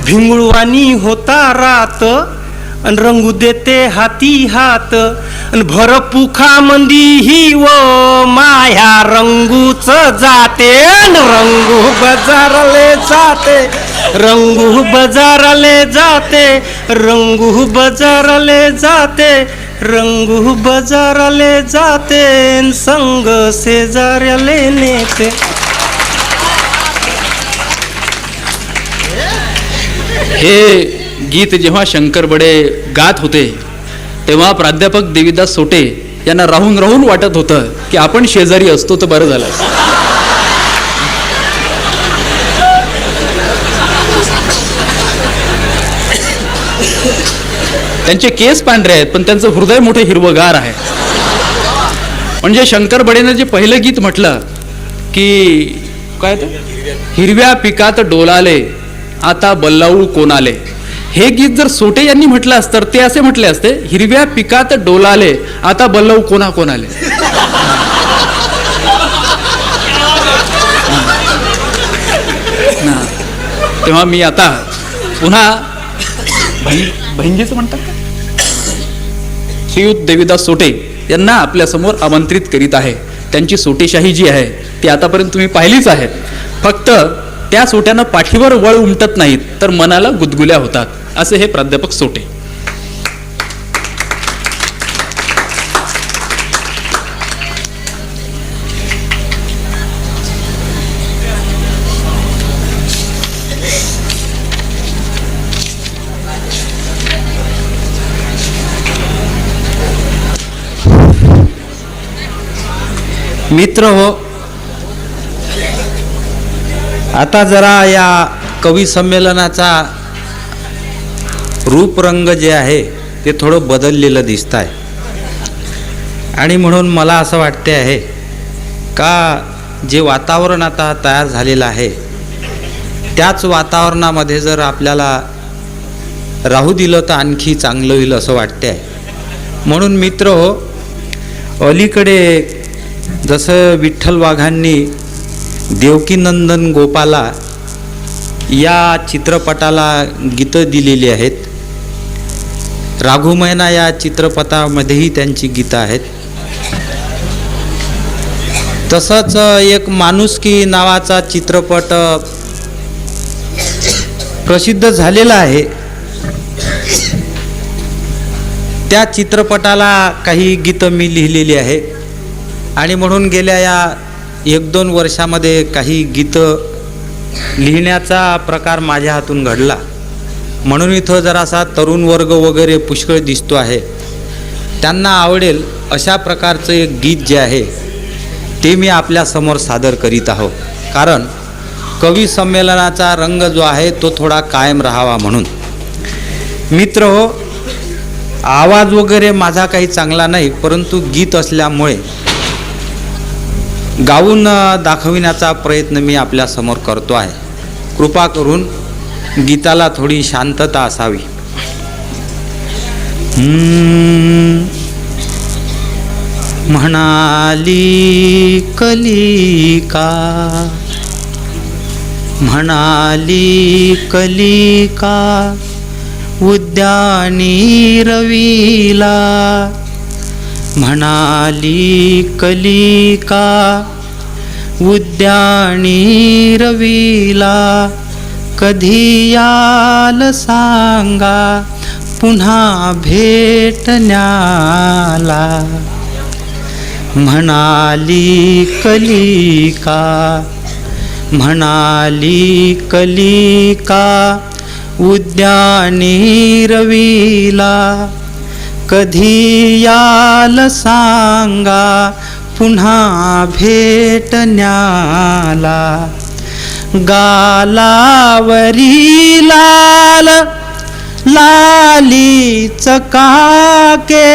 भिंगुळवाणी होता रात अन रंगू देते हाती हात अन भर पुखा मंदी ही व माया रंगूच जाते अन रंगू बाजारले जाते रंगू बाजारले जाते रंगू बाजारले जाते रंगू बाजारले जाते अन संग शेजाऱ्याले नेते.
हे गीत जेव्हा शंकर बडे गात होते तेव्हा प्राध्यापक देवीदास सोटे यांना राहून राहून वाटत होतं की आपण शेजारी असतो तर बरं झालं असतं. त्यांचे केस पांढरे आहेत पण त्यांचं हृदय मोठे हिरवगार आहे. म्हणजे शंकर बडेनं जे पहिलं गीत म्हटलं की काय ते, हिरव्या पिकात डोलाले आता बल्लाऊळ कोणाले, हे गीत जर सोटे यांनी म्हटलं असतं तर ते असे म्हटले असते, हिरव्या पिकात डोलाले आता बल्लाऊळ कोणा कोणाले. तेव्हा मी आता पुन्हा बहिणीचं म्हणतात का, श्रीयुत देवीदास सोटे यांना आपल्यासमोर आमंत्रित करीत आहे. त्यांची सोटेशाही जी आहे ती आतापर्यंत तुम्ही पाहिलीच आहे. फक्त त्या सोट्यानं पाठीवर वळ उमटत नाहीत तर मनाला गुदगुल्या होतात, असे हे प्राध्यापक सोटे.
मित्र हो, आता जरा या कवी संमेलनाचा रूपरंग जे आहे ते थोडं बदललेलं दिसत आहे. आणि म्हणून मला असं वाटते आहे का जे वातावरण आता तयार झालेलं आहे त्याच वातावरणामध्ये जर आपल्याला राहू दिलं तर आणखी चांगलं होईल असं वाटते आहे. म्हणून मित्र हो, अलीकडे जसं विठ्ठल वाघांनी देवकीनंदन गोपाला या चित्रपटाला गीतं दिलेली आहेत, राघुमैना या चित्रपटामध्येही त्यांची गीतं आहेत. तसंच एक माणुसकी नावाचा चित्रपट प्रसिद्ध झालेला आहे. त्या चित्रपटाला काही गीतं मी लिहिलेली आहे आणि म्हणून गेल्या या 1-2 वर्षामध्ये काही गीतं लिहिण्याचा प्रकार माझ्या हातून घडला. म्हणून इथं जरासा तरुण वर्ग वगैरे पुष्कळ दिसतो आहे. त्यांना आवडेल अशा प्रकारचं एक गीत जे आहे ते मी आपल्यासमोर सादर करीत आहो. कारण कवी संमेलनाचा रंग जो आहे तो थोडा कायम राहावा म्हणून. मित्र हो, आवाज वगैरे माझा काही चांगला नाही, परंतु गीत असल्यामुळे गाऊन दाखविण्याचा प्रयत्न मी आपल्यासमोर करतो आहे. कृपा करून गीताला थोडी शांतता असावी. म्हणाली कलिका, म्हणाली कलिका उद्यानी रवीला, म्हणाली कलिका उद्यानी रवीला, कधी याल सांगा पुन्हा भेटण्याला. म्हणाली कलिका, म्हणाली कलिका उद्यानी रवीला, कधी याल सांगा पुन्हा भेटण्याला. गालावरी लाल लाली चकाके,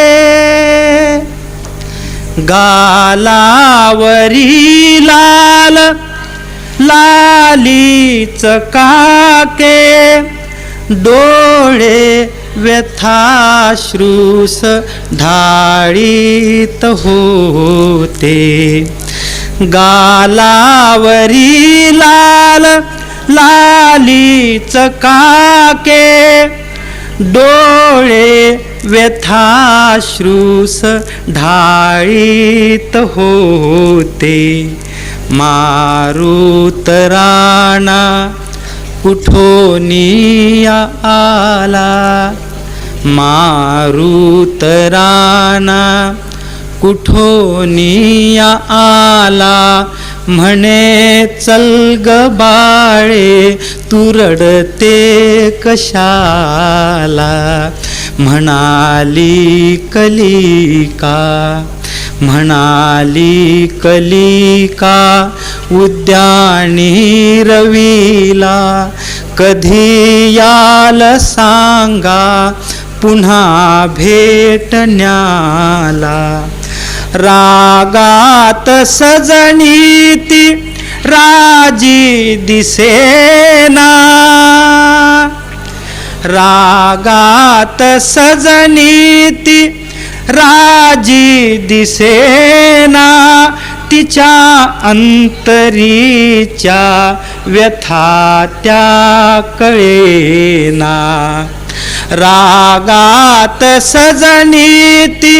गालावरी लाल लाली चकाके, डोळे व्यथाश्रूस ढाळीत होते. गालावरी लाल
लालीच काके डोळे व्यथाश्रूस ढाळीत होते. मारुत राणा कुठोनी आला, मारुत राणा कुठोनी आला. म्हणे चल ग बाळे तू रडते कशाला. म्हणाली कलिका, म्हणाली कलिका उद्यानी रवीला. कधी याल सांगा पुन्हा भेटण्याला. रागात सजनीती राजी दिसेना, रागात सजनीती राजी दिसेना. तिच्या अंतरीच्या व्यथा त्या कळेना. रागात सजनीती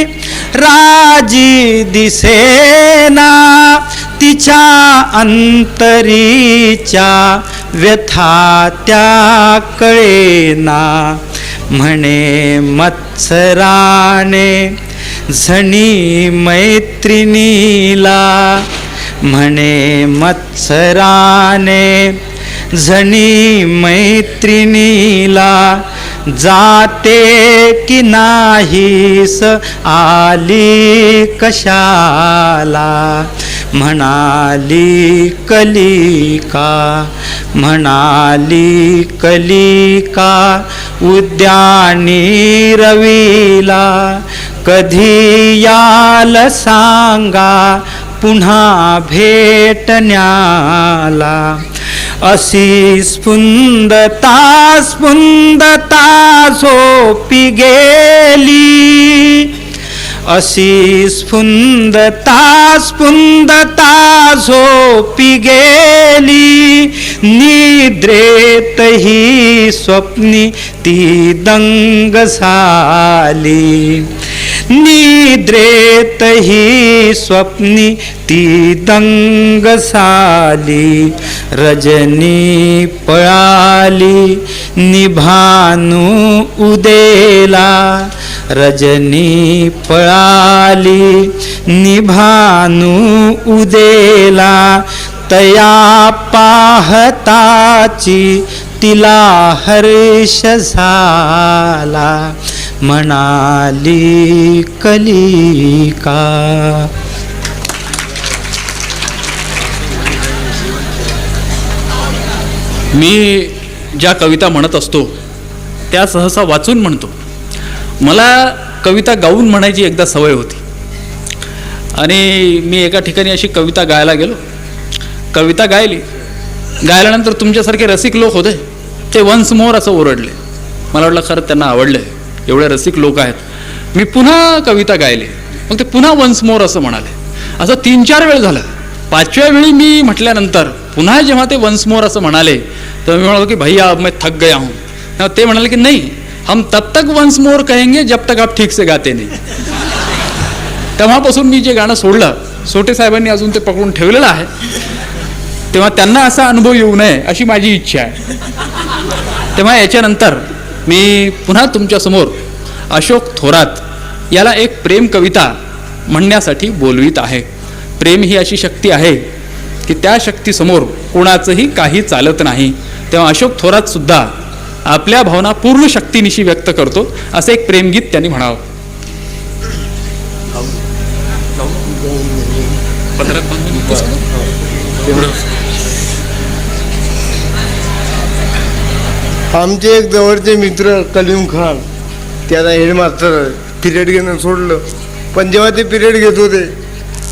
राजी दिसेना. तिच्या अंतरीच्या व्यथा त्या कळेना. म्हणे मत्सराने झणी मैत्रिणीला, म्हणे मत्सराने झणी मैत्रिणीला. जाते की नाहीस आली कशाला. म्हणाली कलिका, म्हणाली कलिका उद्यानी रवीला. कधी याल सांगा पुन्हा भेटण्याला. अशी स्फुंदता स्फुंदता झोपी गेली, अशी स्फुंदता स्फुंदता झोपी गेली. निद्रेत ही स्वप्नी ती दंग झाली, निद्रेत ही स्वप्नी ती दंग झाली. रजनी पळाली निभानू उदेला, रजनी पळाली निभानू उदेला. तया पाहताची तिला हर्ष झाला. म्हणाली कलिका.
मी ज्या कविता म्हणत असतो त्या सहसा वाचून म्हणतो. मला कविता गाऊन म्हणायची एकदा सवय होती आणि मी एका ठिकाणी अशी कविता गायला गेलो. कविता गायली, गायल्यानंतर तुमच्यासारखे रसिक लोक होते, ते वन्स मोर असं ओरडले. मला वाटलं खरं त्यांना आवडलं आहे, एवढे रसिक लोक आहेत. मी पुन्हा कविता गायली, मग ते पुन्हा वन्स मोर असं म्हणाले. असं 3-4 वेळ झालं. 5व्या वेळी मी म्हटल्यानंतर पुन्हा जेव्हा ते वन्स मोर असं म्हणाले तर मी म्हणालो की भैया अब मैं थक गया हूँ. ते म्हणाले की नहीं, हम तब तक वन्स मोर कहेंगे जब तक आप ठीक से गाते नहीं. तेव्हापासून मी जे गाणं सोडलं, सोटे साहेबांनी अजून ते पकडून ठेवलेलं आहे. तेव्हा त्यांना असा अनुभव येऊ नये अशी माझी इच्छा आहे. तेव्हा याच्यानंतर मी पुन्हा तुमच्यासमोर अशोक थोरात याला एक प्रेम कविता म्हणण्यासाठी बोलवीत आहे. प्रेम ही अशी शक्ती आहे की त्या शक्तीसमोर कोणाचंही काही चालत नाही. तेव्हा अशोक थोरात सुद्धा आपल्या भावना पूर्ण शक्तीनिशी व्यक्त करतो, असं एक प्रेमगीत त्यांनी म्हणावं.
आमचे एक जवळचे मित्र कलीम खान, त्याचा हेडमास्टर पिरियड घेणं सोडलं. पण जेव्हा ते पिरियड घेत होते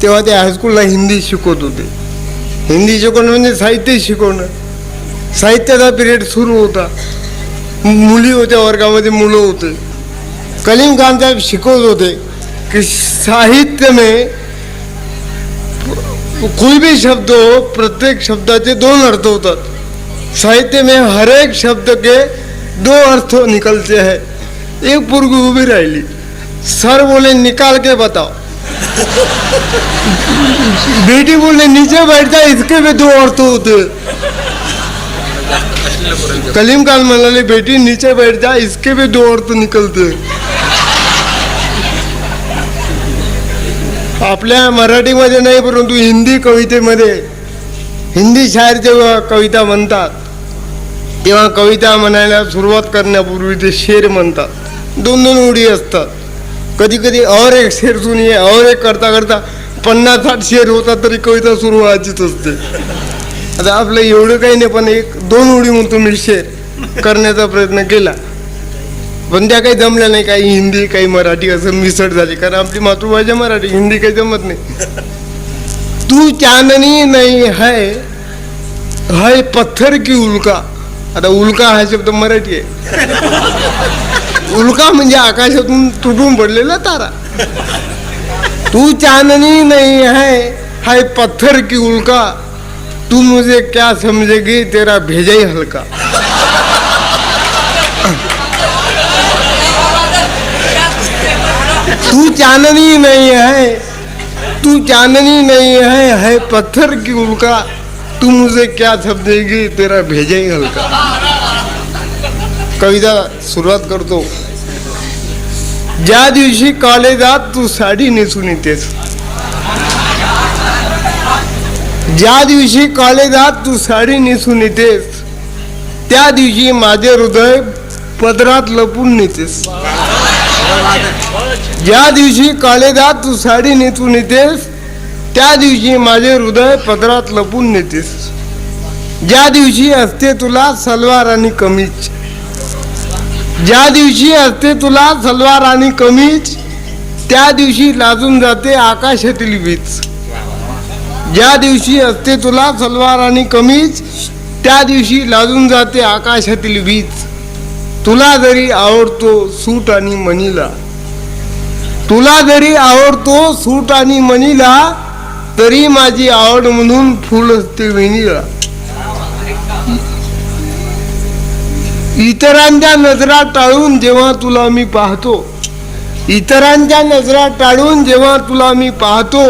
तेव्हा ते हायस्कूलला हिंदी शिकवत होते. हिंदी शिकवणं म्हणजे साहित्य शिकवणं. साहित्याचा पिरियड सुरू होता. मुली होत्या वर्गामध्ये, मुलं होते. कलीम खान साहेब शिकवत होते कि साहित्य में कोई भी शब्द हो, प्रत्येक शब्दाचे 2 अर्थ होतात. साहित्य में हर एक शब्द के दो अर्थ निकलते हैं. एक पुरगी उभी राहिली, सर बोले निकाल के बताओ. बेटी बोले नीचे बैठ जा, इसके भी दो अर्थ होते. कलीम खान म्हणाले बेटी नीचे बैठ जा, इसके भी दो अर्थ निकलते. आपल्या मराठीमध्ये नाही परंतु हिंदी कवितेमध्ये, हिंदी शायर जेव्हा कविता म्हणतात तेव्हा कविता म्हणायला सुरुवात करण्यापूर्वी ते शेर म्हणतात. दोन दोन ओळी असतात. कधी कधी और एक शेर सुनिये और एक करता करता 50-60 शेर होतात तरी कविता सुरू व्हायचीच असते. आता आपलं एवढं काही नाही, पण एक दोन ओळी म्हणतो मी शेर करण्याचा प्रयत्न केला, पण त्या काही जमल्या नाही. काही हिंदी काही मराठी असं मिसळ झाली, कारण आपली मातृभाषा मराठी, हिंदी काही जमत नाही. तू चांदनी नाही है पत्थर की उल्का. आता उल्का हा शब्द मराठी आहे. उल्का म्हणजे आकाशातून तुटून पडलेला तारा. तू चांदनी नहीं है पत्थर की उल्का, तू मुझे क्या समझेगी तेरा भेजा ही हल्का. तू चांदनी नहीं है पत्थर की उल्का, तू मुझे क्या समझेगी तेरा भेजा ही हल्का. कविता सुरुवात करतो. ज्या दिवशी कॉलेजात तू साडी नेसून येतेस, ज्या दिवशी कॉलेजात तू साडी नेसून येतेस, त्या दिवशी माझे हृदय पदरात लपून नेतेस. ज्या दिवशी कॉलेजात तू साडी नेसून येतेस, त्या दिवशी माझे हृदय पदरात लपून नेतेस. ज्या दिवशी असते तुला सलवार आणि कमीज, ज्या दिवशी असते तुला सलवार आणि कमीज, त्या दिवशी लाजून जाते आकाशातील वीज. ज्या दिवशी असते तुला सलवार आणि कमीज, त्या दिवशी लाजून जाते आकाशातील वीज. तुला जरी आवडतो सूट आणि मनीला, तुला जरी आवडतो सूट आणि मनीला, तरी माझी आवड म्हणून फुल असते वेणीला. इतरांच्या नजरा टाळून जेव्हा तुला मी पाहतो, इतरांच्या नजरा टाळून जेव्हा तुला मी पाहतो,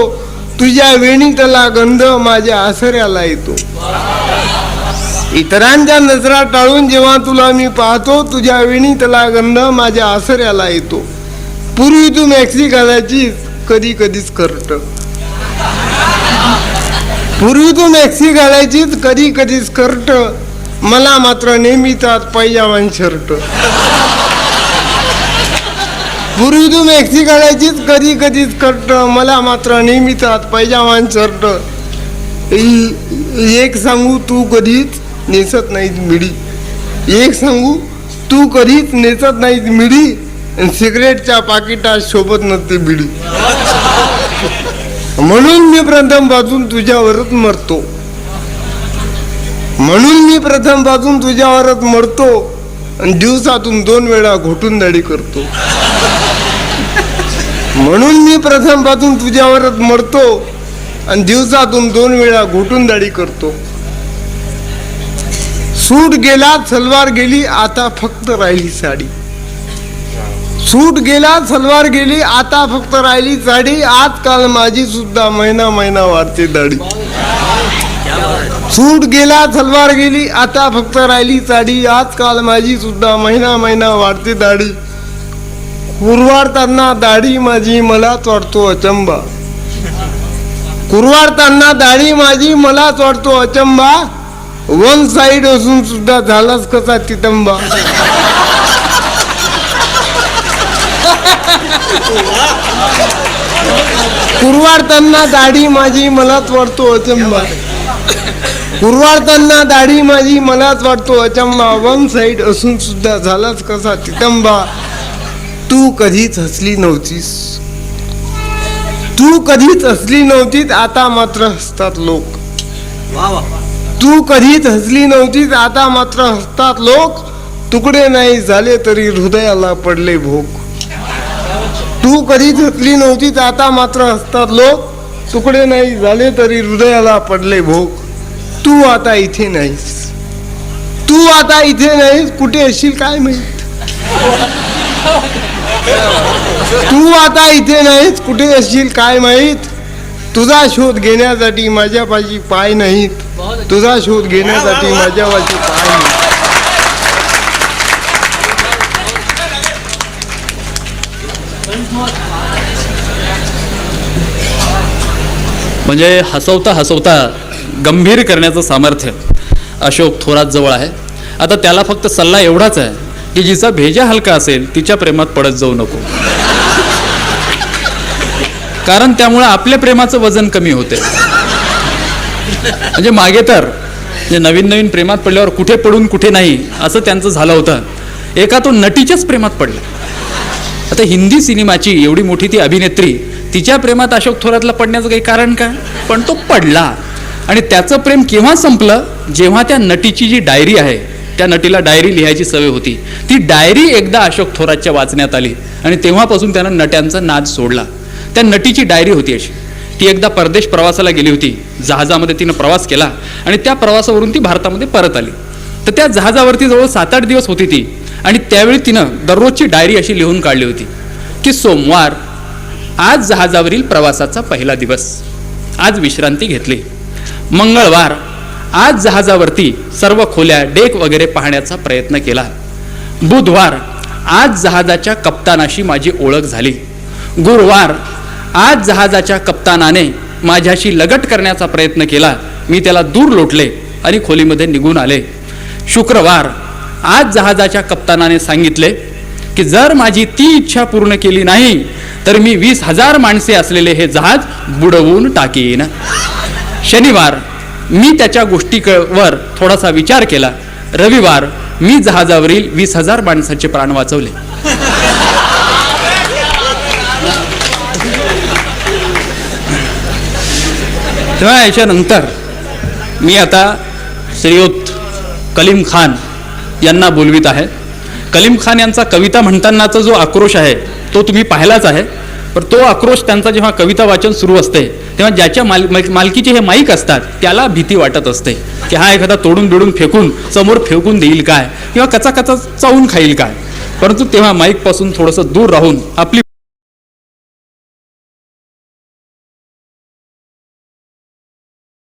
तुझ्या वेणीतला गंध माझ्या आसऱ्याला येतो. इतरांच्या नजरा टाळून जेव्हा तुला मी पाहतो, तुझ्या वेणीतला गंध माझ्या आसऱ्याला येतो. पूर्वी तू मॅक्सी घालायची कधी कधी स्कर्ट, पूर्वी तू मॅक्सी घालायचीच कधी कधी स्कर्ट, मला मात्र नेहमीचाच पैजामा आणि शर्ट. पूर्वी तू मॅक्सी घालायचीच कधी कधी स्कर्ट, मला मात्र नेहमीचाच पैजामा आणि शर्ट. एक सांगू तू कधीच नेसत नाहीत मिडी, एक सांगू तू कधीच नेसत नाहीत मिडी, सिगरेटच्या पाकिटात शोभत नसते बिडी. म्हणून मी प्रथम पासून तुझ्यावरच मरतो, म्हणून मी प्रथम पासून तुझ्यावरच मरतो, आणि दिवसातून 2 वेळा घोटून दाढी करतो. म्हणून मी प्रथम पासून तुझ्यावरच मरतो, आणि दिवसातून 2 वेळा घोटून दाढी करतो. सूट गेला सलवार गेली, आता फक्त राहिली साडी. सूट गेला सलवार गेली, आता फक्त राहिली साडी. आजकाल माझी सुद्धा महिना महिना वाढते दाढी. सूट गेला सलवार गेली, आता फक्त राहिली साडी. आजकाल माझी सुद्धा महिना महिना वाढते दाढी. कुरवाडताना दाढी माझी मलाच वाटतो अचंबा, कुरवाडताना दाढी माझी मलाच वाटतो अचंबा. 1 साइड असून सुद्धा झालाच कसा तितंबा. कुरवाडताना दाढी माझी मलाच वाटतो अचंबा, कुरवाडताना दाढी माझी मलाच वाटतो अचंबा. 1 साइड असून सुद्धा झालाच कसा तितंबा. तू कधीच हसली नव्हतीस, तू कधीच हसली नव्हतीस, आता मात्र हसतात लोक. तू कधीच हसली नव्हतीस, आता मात्र हसतात लोक. तुकडे नाही झाले तरी हृदयाला पडले भोग. तू कधीच हसली नव्हतीस, आता मात्र हसतात लोक. तुकडे नाही झाले तरी हृदयाला पडले भोग. तू आता इथे नाहीस, तू आता इथे नाही, कुठे असशील काय माहित. तू आता इथे नाहीस, कुठे असशील काय माहित. तुझा शोध घेण्यासाठी माझ्यापाशी पाय नाहीत. तुझा शोध घेण्यासाठी माझ्यापाशी पाय नाहीत.
म्हणजे हसवता हसवता गंभीर करण्याचं सामर्थ्य अशोक थोरात जवळ आहे. आता त्याला फक्त सल्ला एवढाच आहे की जिचा भेजा हलका असेल तिच्या प्रेमात पडत जाऊ नको, कारण त्यामुळे आपल्या प्रेमाचं वजन कमी होते. म्हणजे मागे तर म्हणजे नवीन नवीन प्रेमात पडल्यावर कुठे पडून कुठे नाही असं त्यांचं झालं होतं. एका तो नटीच्याच प्रेमात पडला. आता हिंदी सिनेमाची एवढी मोठी ती अभिनेत्री, तिच्या प्रेमात अशोक थोरातला पडण्याचं काही कारण काय, पण तो पडला. आणि त्याचं प्रेम केव्हा संपलं, जेव्हा त्या नटीची जी डायरी आहे, त्या नटीला डायरी लिहायची सवय होती, ती डायरी एकदा अशोक थोरातच्या वाचण्यात आली आणि तेव्हापासून त्यानं नट्यांचा नाद सोडला. त्या नटीची डायरी होती अशी. ती एकदा परदेश प्रवासाला गेली होती, जहाजामध्ये तिनं प्रवास केला आणि त्या प्रवासावरून ती भारतामध्ये परत आली. तर त्या जहाजावरती जवळ 7-8 दिवस होती ती. आणि त्यावेळी तिनं दररोजची डायरी अशी लिहून काढली होती की सोमवार, आज जहाजावरील प्रवासाचा पहिला दिवस, आज विश्रांती घेतली. मंगळवार, आज जहाजावरती सर्व खोल्या, डेक वगैरे पाहण्याचा प्रयत्न केला. बुधवार, आज जहाजाच्या कप्तानाशी माझी ओळख झाली. गुरुवार, आज जहाजाच्या कप्तानाने माझ्याशी लगट करण्याचा प्रयत्न केला, मी त्याला दूर लोटले आणि खोलीमध्ये निघून आले. शुक्रवार, आज जहाजाच्या कप्तानाने सांगितले की जर माझी ती इच्छा पूर्ण केली नाही तर मी 20,000 माणसे असलेले हे जहाज बुडवून टाकीन. शनिवार, मी त्याच्या गोष्टीवर थोडासा विचार केला. रविवार, मी जहाजावरील 20,000 माणसाचे प्राण वाचवले. तेव्हा याच्यानंतर मी आता श्रीयुत कलीम खान यांना बोलवित आहे. कलीम खान यांचा कविता म्हणतानाचा जो आक्रोश आहे तो तुम्ही पाहिलाच आहे. पण तो आक्रोश त्यांचा जेव्हा कविता वाचन सुरू असते तेव्हा ज्याच्या मालकीचे हे माईक असतात त्याला भीती वाटत असते की हा एखादा तोडून बिडून फेकून समोर फेकून देईल काय किंवा कचा कचा चावून खाईल काय. परंतु तेव्हा माईकपासून थोडंसं दूर राहून आपली